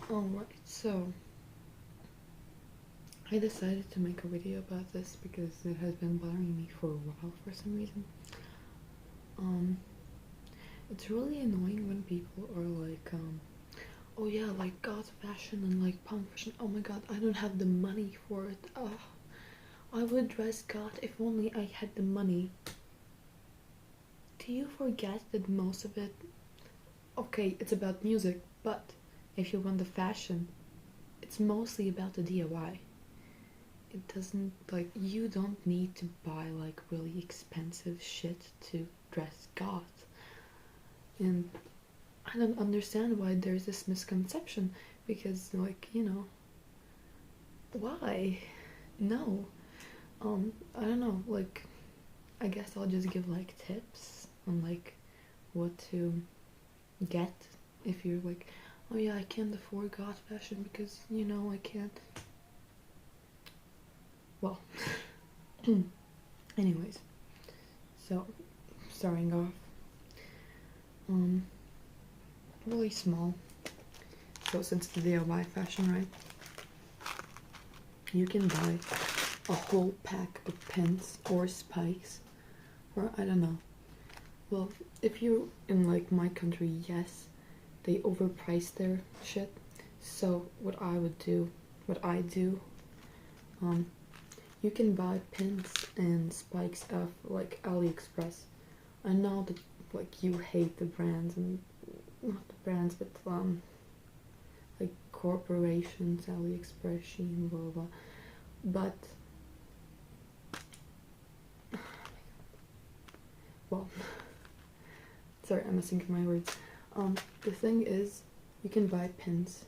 Alright, so I decided to make a video about this because it has been bothering me for a while for some reason. It's really annoying when people are like, oh yeah, like goth fashion and like punk fashion. Oh my god, I don't have the money for it. I would dress goth if only I had the money. Do you forget that most of it, okay, it's about music, but if you want the fashion, it's mostly about the DIY. It doesn't, like, you don't need to buy like really expensive shit to dress goth. And I don't understand why there's this misconception, because, like, you know, why? No. I don't know, like, I guess I'll just give like tips on like what to get if you're like, oh yeah, I can't afford goth fashion because, you know, I can't. Well, anyways, so starting off, really small. So since the DIY fashion, right? You can buy a whole pack of pins or spikes, or I don't know. Well, if you're in like my country, yes, they overprice their shit. So what I do, you can buy pins and spikes off like AliExpress. I know that like you hate the brands, and not the brands, but like corporations, AliExpress, Shein, blah blah blah. But well, sorry, I'm messing with my words. The thing is, you can buy pins,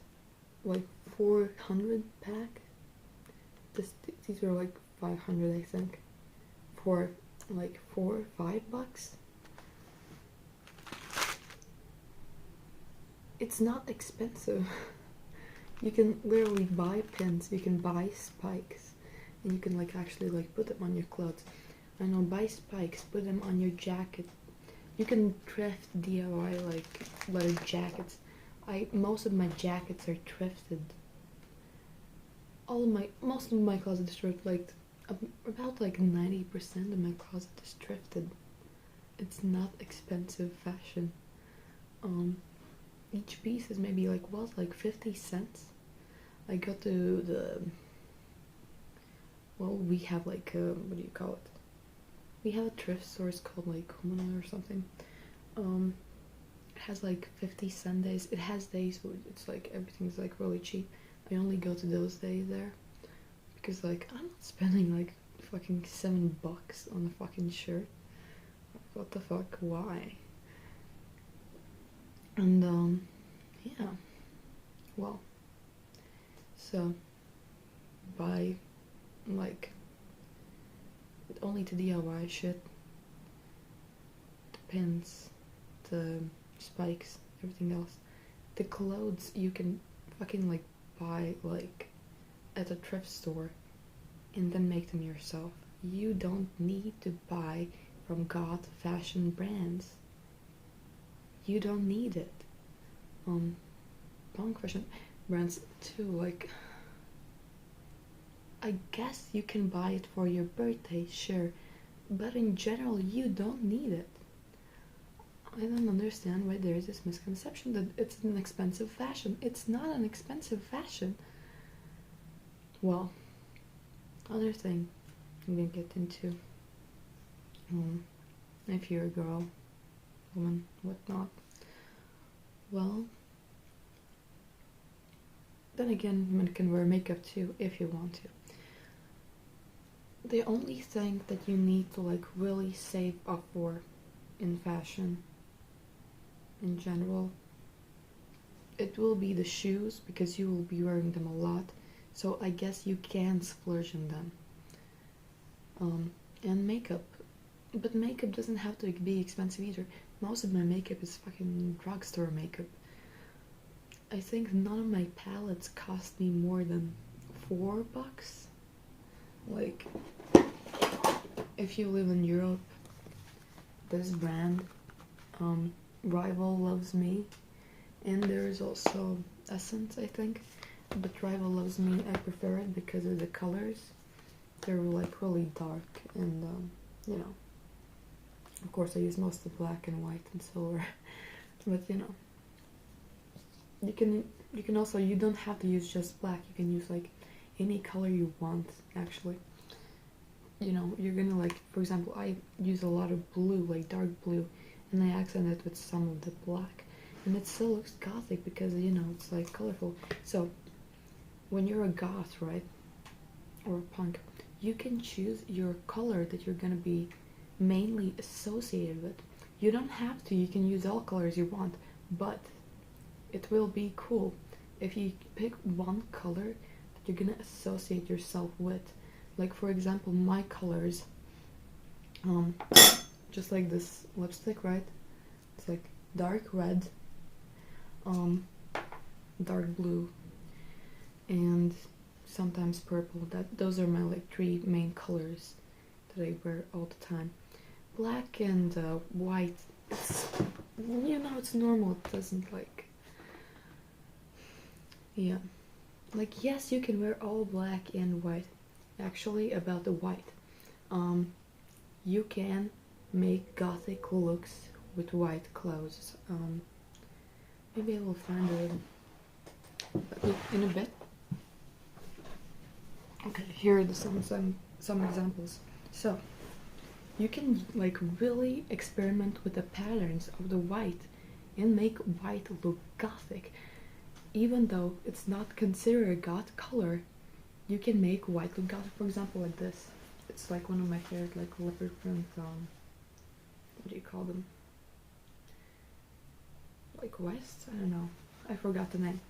like 400 pack. These were like 500, I think, for like $4 or $5. It's not expensive. You can literally buy pins, you can buy spikes, and you can like actually like put them on your clothes. I know, buy spikes, put them on your jacket. You can thrift DIY like leather jackets. Most of my jackets are thrifted. Most of my closet is thrifted. Like about like 90% of my closet is thrifted. It's not expensive fashion. Each piece is maybe like 50 cents. I go to the, well, we have like what do you call it? We have a thrift store, it's called like Humana or something. It has like 50 Sundays. It has days where it's like everything's like really cheap. I only go to those days there because like I'm not spending like fucking $7 on a fucking shirt. What the fuck? Why? And yeah. Well, so buy like only the DIY shit, the pins, the spikes, everything else. The clothes you can fucking like buy like at a thrift store and then make them yourself. You don't need to buy from goth fashion brands. You don't need it. Punk fashion brands too, like, I guess you can buy it for your birthday, sure, but in general you don't need it. I don't understand why there is this misconception that it's an expensive fashion. It's not an expensive fashion. Well, other thing I'm gonna get into, if you're a girl, woman, whatnot, well, then again, women can wear makeup too if you want to. The only thing that you need to like really save up for in fashion in general, it will be the shoes, because you will be wearing them a lot, so I guess you can splurge on them. And makeup, but makeup doesn't have to be expensive either. Most of my makeup is fucking drugstore makeup. I think none of my palettes cost me more than $4. Like, if you live in Europe, this brand, Rival Loves Me, And there's also Essence, I think, but Rival Loves Me, I prefer it because of the colors. They're like really dark, and you know, of course I use mostly black and white and silver, but you know, you can also, you don't have to use just black, you can use like any color you want actually. You know, you're gonna like, for example, I use a lot of blue, like dark blue, and I accent it with some of the black, and it still looks gothic because, you know, it's like colorful. So when you're a goth, right, or a punk, you can choose your color that you're gonna be mainly associated with. You don't have to, you can use all colors you want, but it will be cool if you pick one color that you're gonna associate yourself with. Like, for example, my colors, just like this lipstick, right? It's like dark red, dark blue, and sometimes purple. Those are my like 3 main colors that I wear all the time. Black and white, it's, you know, it's normal. It doesn't like, yeah, like, yes, you can wear all black and white. Actually, about the white, you can make gothic looks with white clothes. Maybe I will find it in a bit. Okay, here are some examples. So you can like really experiment with the patterns of the white and make white look gothic, even though it's not considered a goth color. You can make white look gothic, for example, like this. It's like one of my favorite, like leopard print, what do you call them? Like vests? I don't know. I forgot the name.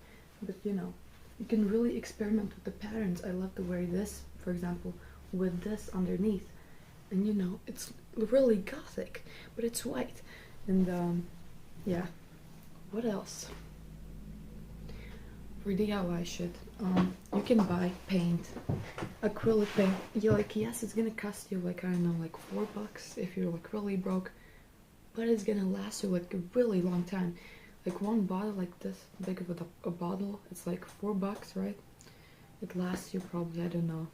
But you know, you can really experiment with the patterns. I love to wear this, for example, with this underneath. And you know, it's really gothic, but it's white. And yeah. What else? For DIY shit, you can buy paint, acrylic paint. You're like, yes, it's gonna cost you like, I don't know, like $4 if you're like really broke, but it's gonna last you like a really long time. Like one bottle like this big of a bottle, it's like $4, right? It lasts you probably, I don't know,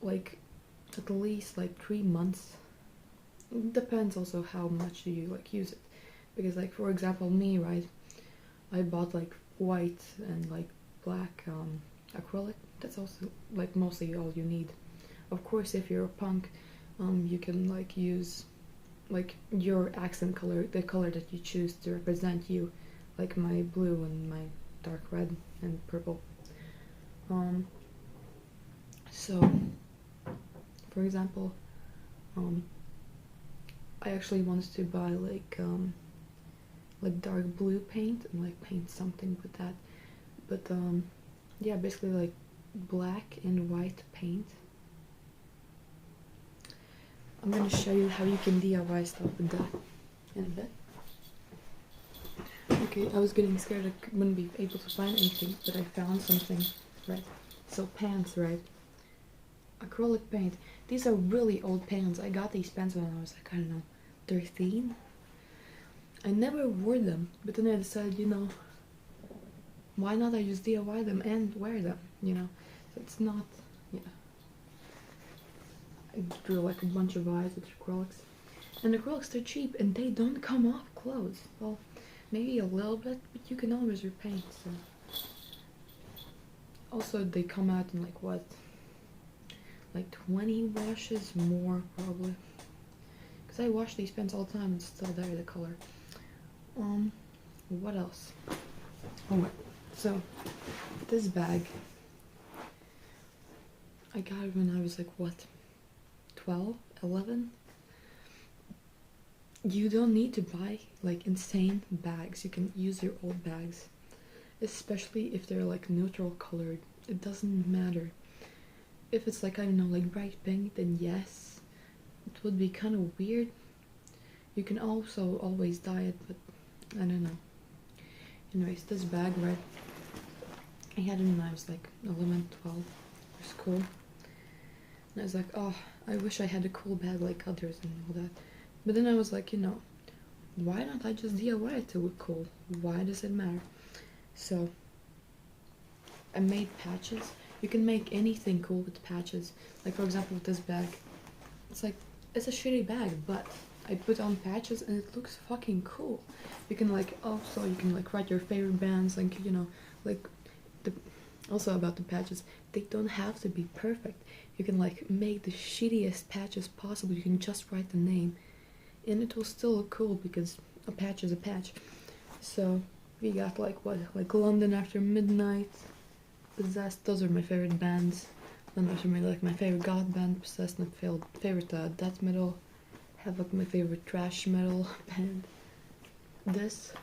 like at least like 3 months. It depends also how much you like use it, because like, for example, me, right, I bought like white and like black acrylic. That's also like mostly all you need. Of course, if you're a punk, you can like use like your accent color, the color that you choose to represent you, like my blue and my dark red and purple. So for example, I actually wanted to buy like dark blue paint and like paint something with that, but yeah, basically like black and white paint. I'm gonna show you how you can DIY stuff with that in a bit. Okay, I was getting scared I wouldn't be able to find anything, but I found something, right? So pants, right? Acrylic paint. These are really old pants. I got these pants when I was like, I don't know, 13. I never wore them, but then I decided, you know, why not I just DIY them and wear them, you know? So it's not, yeah. I drew like a bunch of eyes with acrylics. And acrylics, they're cheap and they don't come off clothes. Well, maybe a little bit, but you can always repaint, so. Also, they come out in like what? Like 20 washes more, probably. Because I wash these pens all the time and it's still there, the color. What else? Oh wait, so this bag, I got it when I was like, what, 12, 11? You don't need to buy like insane bags. You can use your old bags, especially if they're like neutral colored. It doesn't matter. If it's like, I don't know, like bright pink, then yes, it would be kind of weird. You can also always dye it, but I don't know. Anyways, this bag, right, I had it when I was like 11, 12 for school. And I was like, oh, I wish I had a cool bag like others and all that. But then I was like, you know, why not I just DIY it to look cool? Why does it matter? So I made patches. You can make anything cool with patches. Like for example with this bag. It's like, it's a shitty bag, but I put on patches and it looks fucking cool. You can like, also you can like write your favorite bands, like, you know, like also about the patches, they don't have to be perfect. You can like make the shittiest patches possible. You can just write the name and it will still look cool because a patch is a patch. So we got like what, like London After Midnight, Possessed, those are my favorite bands. Then those are my favorite goth band, Possessed, my favorite death metal, Havoc, my favorite thrash metal band. This,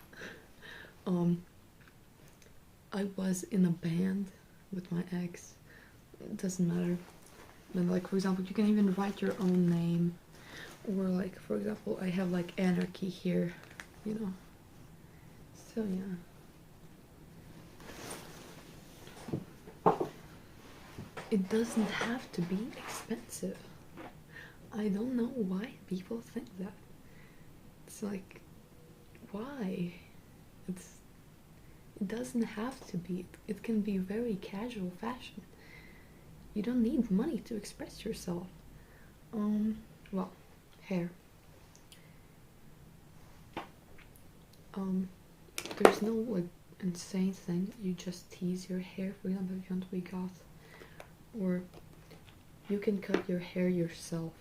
I was in a band with my ex. It doesn't matter. Then like for example, you can even write your own name. Or like for example, I have like Anarchy here, you know. So yeah. It doesn't have to be expensive. I don't know why people think that. It's like, why? It doesn't have to be. It can be very casual fashion. You don't need money to express yourself. Well, hair. There's no like insane thing. You just tease your hair, for example, if you want to be goth. Or you can cut your hair yourself.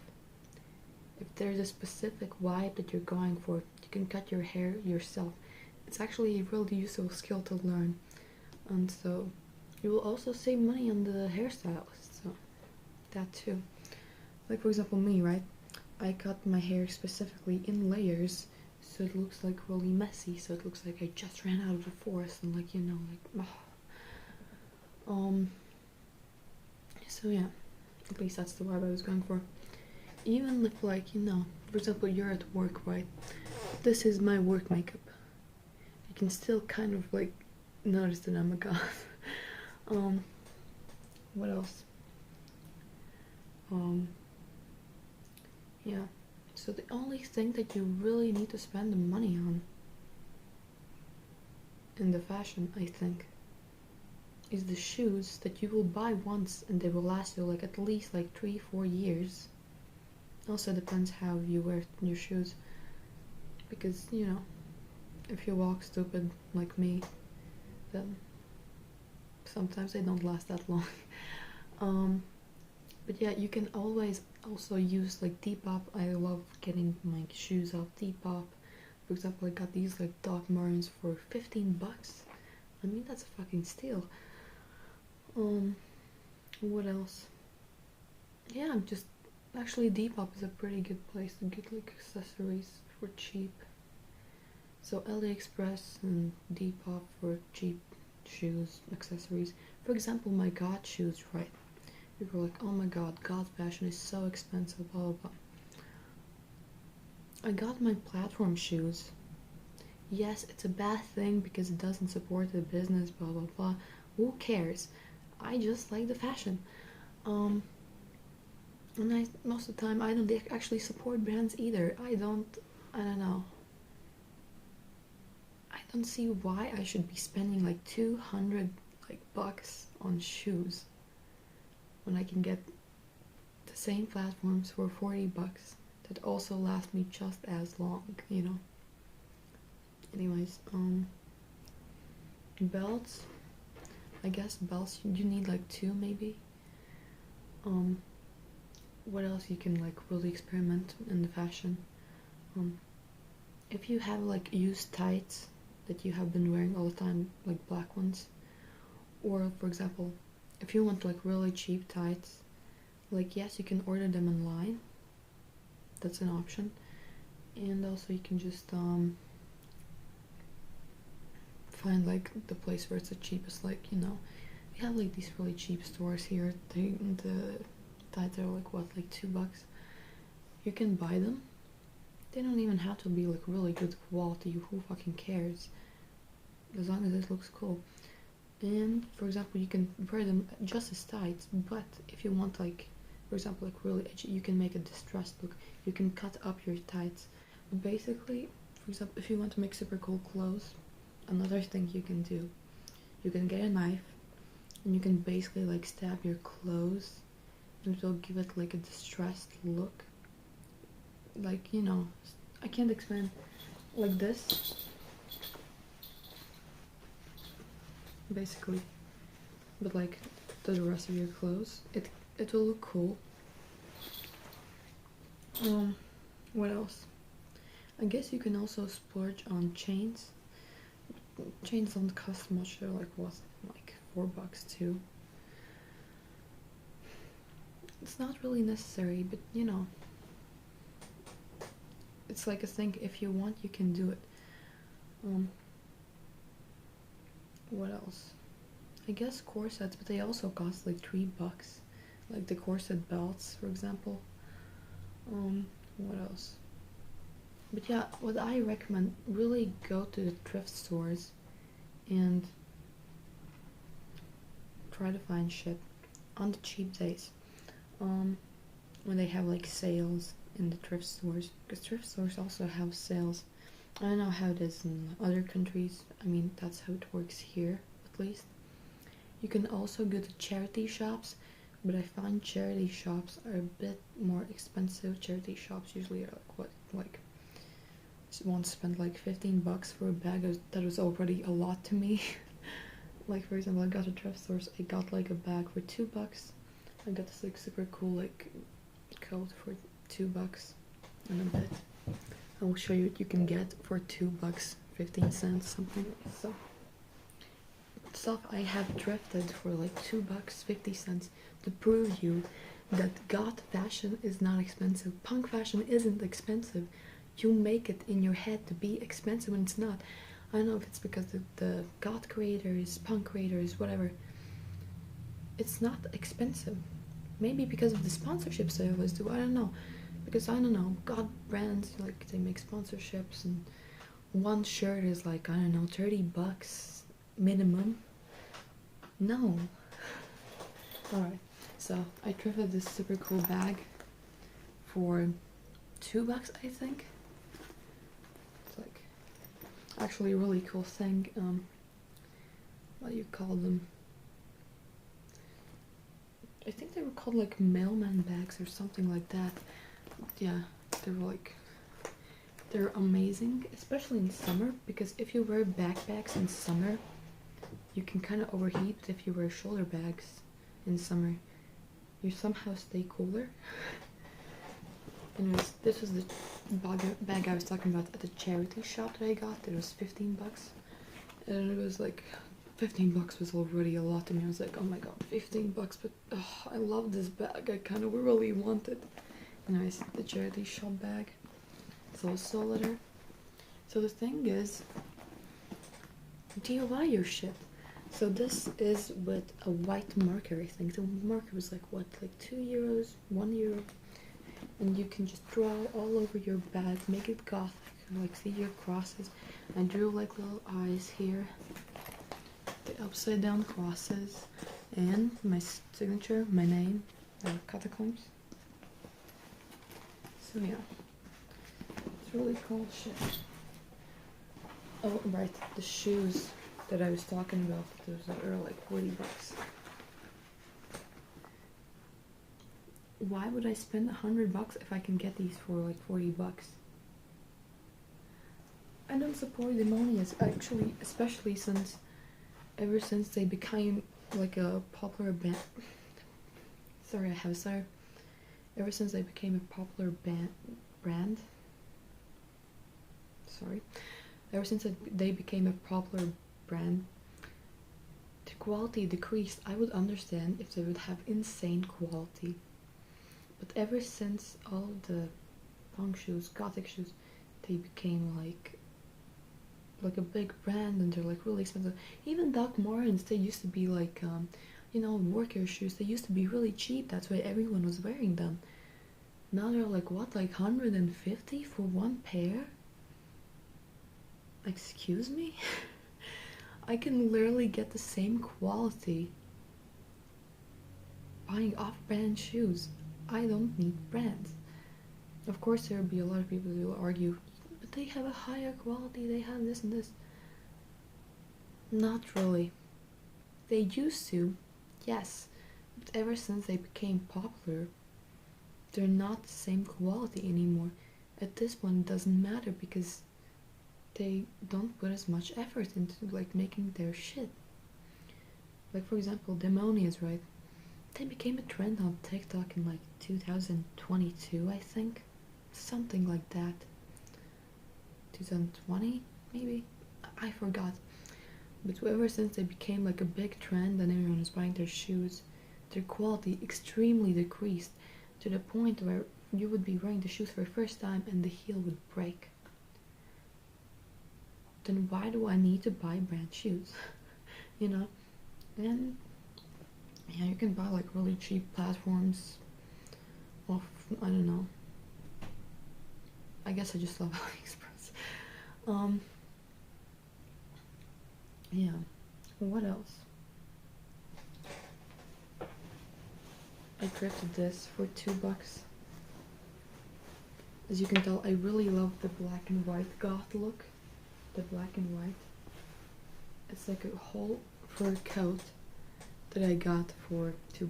If there's a specific vibe that you're going for, you can cut your hair yourself. It's actually a really useful skill to learn. And so you will also save money on the hairstylist, so that too. Like for example me, right? I cut my hair specifically in layers, so it looks like really messy, so it looks like I just ran out of the forest and like, you know, like, so yeah, at least that's the vibe I was going for. Even if like, you know, for example, you're at work, right? This is my work makeup. You can still kind of like notice that I'm a goth. What else? Yeah. So the only thing that you really need to spend the money on in the fashion, I think, is the shoes that you will buy once and they will last you like at least like 3-4 years. Also depends how you wear your shoes, because you know, if you walk stupid like me, then sometimes they don't last that long. But yeah, you can always also use like Depop. I love getting my shoes off Depop. For example, I got these like Doc Martens for 15 bucks. I mean, that's a fucking steal. What else? Yeah, just actually Depop is a pretty good place to get like accessories for cheap. So AliExpress and Depop for cheap shoes, accessories. For example, my GOTH shoes, right? People are like, oh my god, GOTH fashion is so expensive, blah blah blah. I got my platform shoes. Yes, it's a bad thing because it doesn't support the business, blah blah blah. Who cares? I just like the fashion. And most of the time I don't actually support brands either. I don't know. I don't see why I should be spending like 200 like bucks on shoes when I can get the same platforms for 40 bucks that also last me just as long, you know. Anyways, belts. I guess belts you need like 2 maybe. What else you can like really experiment in the fashion? If you have like used tights that you have been wearing all the time, like black ones, or for example, if you want like really cheap tights, like yes, you can order them online. That's an option. And also you can just find like the place where it's the cheapest, like, you know, we have like these really cheap stores here. The tights are like what, like $2. You can buy them. They don't even have to be like really good quality. Who fucking cares? As long as it looks cool. And for example, you can wear them just as tights, but if you want like, for example, like really edgy, you can make a distressed look. You can cut up your tights. But basically, for for example, if you want to make super cool clothes, another thing you can do, you can get a knife and you can basically like stab your clothes and it will give it like a distressed look. Like, you know, I can't explain, like this, basically, but like to the rest of your clothes. It will look cool. What else? I guess you can also splurge on chains. Chains don't cost much, they're like what, like $4 too. It's not really necessary, but you know, it's like a thing. If you want, you can do it. What else? I guess corsets, but they also cost like $3. Like the corset belts, for example. What else? But yeah, what I recommend, really go to the thrift stores and try to find shit on the cheap days. When they have like sales in the thrift stores, because thrift stores also have sales. I don't know how it is in other countries. I mean, that's how it works here, at least. You can also go to charity shops, but I find charity shops are a bit more expensive. Charity shops usually are like what, like, once spent like $15 for a bag. That was already a lot to me. Like, for example, I got a thrift stores. I got like a bag for $2. I got this like super cool like coat for $2 and a bit. I will show you what you can get for $2.15 something. So stuff I have thrifted for like $2.50 to prove you that goth fashion is not expensive. Punk fashion isn't expensive. You make it in your head to be expensive when it's not. I don't know if it's because the goth creators, punk creators, whatever. It's not expensive. Maybe because of the sponsorships they always do. I don't know. Because I don't know, goth brands, like, they make sponsorships and one shirt is like, I don't know, $30 minimum. No. Alright, so I thrifted this super cool bag for $2, I think. It's like actually a really cool thing. What do you call them? I think they were called like mailman bags or something like that. Yeah, they were like, they're amazing, especially in summer, because if you wear backpacks in summer, you can kind of overheat. If you wear shoulder bags in summer, you somehow stay cooler. Anyways, this was the bag I was talking about at the charity shop that I got. It was $15, and it was like, $15 was already a lot to me. I was like, oh my god, $15, but I love this bag. I kind of really want it. Anyways, the charity shop bag. It's also leather. So the thing is, DIY your shit. So this is with a white marker, I think. The marker was like, what, like €2, €1? And you can just draw all over your bag, make it gothic, like see your crosses. I drew like little eyes here, the upside down crosses, and my signature, my name, catacombs. So yeah, it's really cool shit. Oh right, the shoes that I was talking about, those are like $40. Why would I spend $100 if I can get these for like $40? I don't support the Demonias actually, especially since ever since they became like a popular band. Sorry, I have sorry. Ever since they became a popular brand. Sorry. Ever since they became a popular brand, the quality decreased. I would understand if they would have insane quality. But ever since all the punk shoes, gothic shoes, they became like a big brand and they're like really expensive. Even Doc Martens, they used to be like, you know, worker shoes. They used to be really cheap. That's why everyone was wearing them. Now they're like, what, like $150 for one pair? Excuse me? I can literally get the same quality buying off-brand shoes. I don't need brands. Of course, there will be a lot of people who will argue, but they have a higher quality, they have this and this. Not really. They used to, yes, but ever since they became popular, they're not the same quality anymore. At this point, it doesn't matter because they don't put as much effort into like making their shit. Like for example, Demonias, right? They became a trend on TikTok in like 2022, I think, something like that. 2020, maybe? I forgot. But ever since they became like a big trend and everyone was buying their shoes, their quality extremely decreased to the point where you would be wearing the shoes for the first time and the heel would break. Then why do I need to buy brand shoes? You know? And yeah, you can buy like really cheap platforms off, I don't know. I guess I just love AliExpress. Yeah. What else? I thrifted this for $2. As you can tell, I really love the black and white goth look. The black and white. It's like a whole fur coat that I got for $2.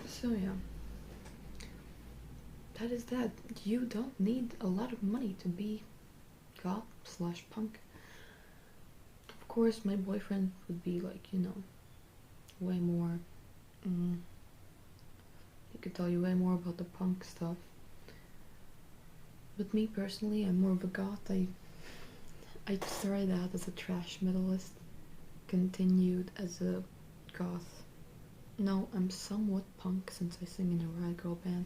So yeah. That is that. You don't need a lot of money to be goth / punk. Of course, my boyfriend would be like, you know, way more. He could tell you way more about the punk stuff. But me personally, I'm more of a goth. I started out as a trash metalist, continued as a goth. No, I'm somewhat punk since I sing in a rag girl band.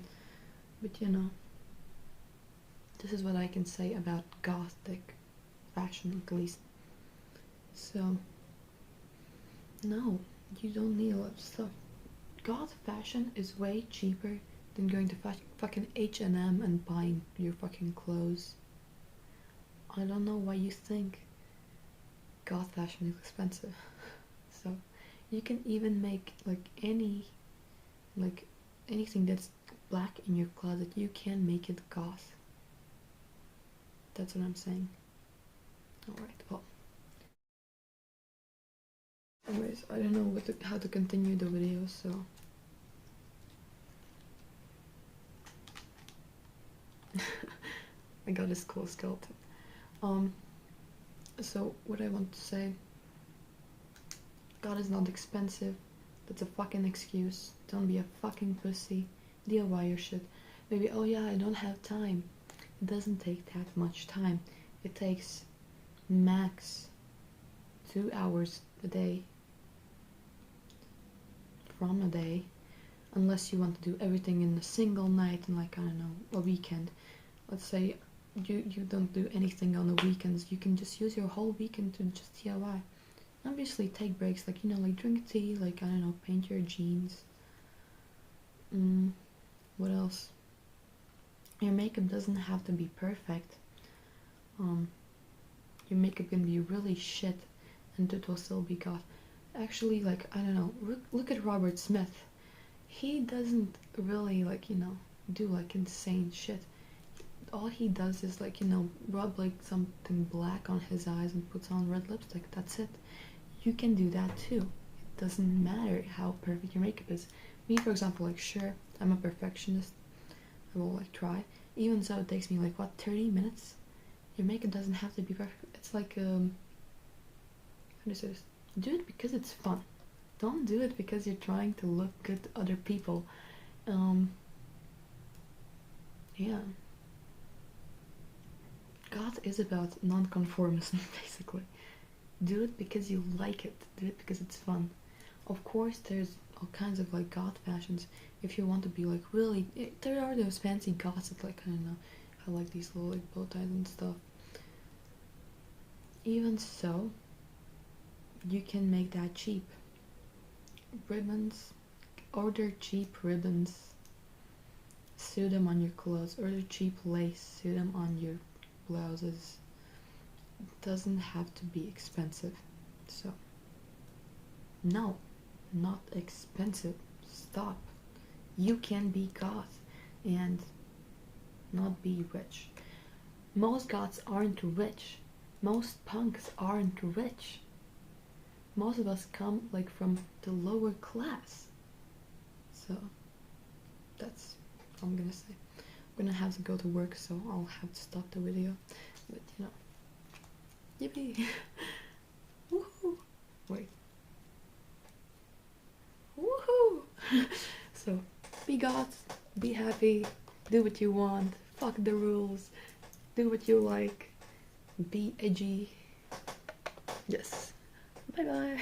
But you know, this is what I can say about gothic fashion, at least. So, no, you don't need a lot of stuff. Goth fashion is way cheaper than going to fucking H&M and buying your fucking clothes. I don't know why you think goth fashion is expensive. So, you can even make like anything that's black in your closet, you can make it goth. That's what I'm saying. Alright, well. Anyways, I don't know how to continue the video, so. I got this cool skeleton. So what I want to say, God is not expensive. That's a fucking excuse. Don't be a fucking pussy. DIY your shit. Maybe, oh yeah, I don't have time. It doesn't take that much time. It takes max 2 hours a day from a day, unless you want to do everything in a single night and like, I don't know, a weekend. Let's say you don't do anything on the weekends, you can just use your whole weekend to just DIY. Obviously take breaks, like, you know, like drink tea, like, I don't know, paint your jeans. What else? Your makeup doesn't have to be perfect. Your makeup can be really shit and it will still be goth. Actually, like, I don't know, look at Robert Smith. He doesn't really, like, you know, do like insane shit. All he does is, like, you know, rub like something black on his eyes and puts on red lipstick. That's it. You can do that too. It doesn't matter how perfect your makeup is. Me, for example, like, sure, I'm a perfectionist. I will like try. Even so, it takes me like, what, 30 minutes? Your makeup doesn't have to be perfect. It's like, how do you say this? Do it because it's fun. Don't do it because you're trying to look good to other people. Yeah. God is about non-conformism, basically. Do it because you like it. Do it because it's fun. Of course, there's all kinds of like goth fashions. If you want to be like really, there are those fancy goths that, like, I don't know, have like these little like bow ties and stuff. Even so, you can make that cheap. Ribbons, order cheap ribbons, sew them on your clothes. Order cheap lace, sew them on your blouses. It doesn't have to be expensive. So, no, not expensive. Stop. You can be goth and not be rich. most goths aren't rich. Most punks aren't rich. Most of us come like from the lower class. So that's all I'm gonna say. I'm gonna have to go to work, so I'll have to stop the video. But you know, yippee! Woohoo! Wait. Woohoo! So be goths, be happy, do what you want, fuck the rules, do what you like, be edgy. Yes. Bye bye.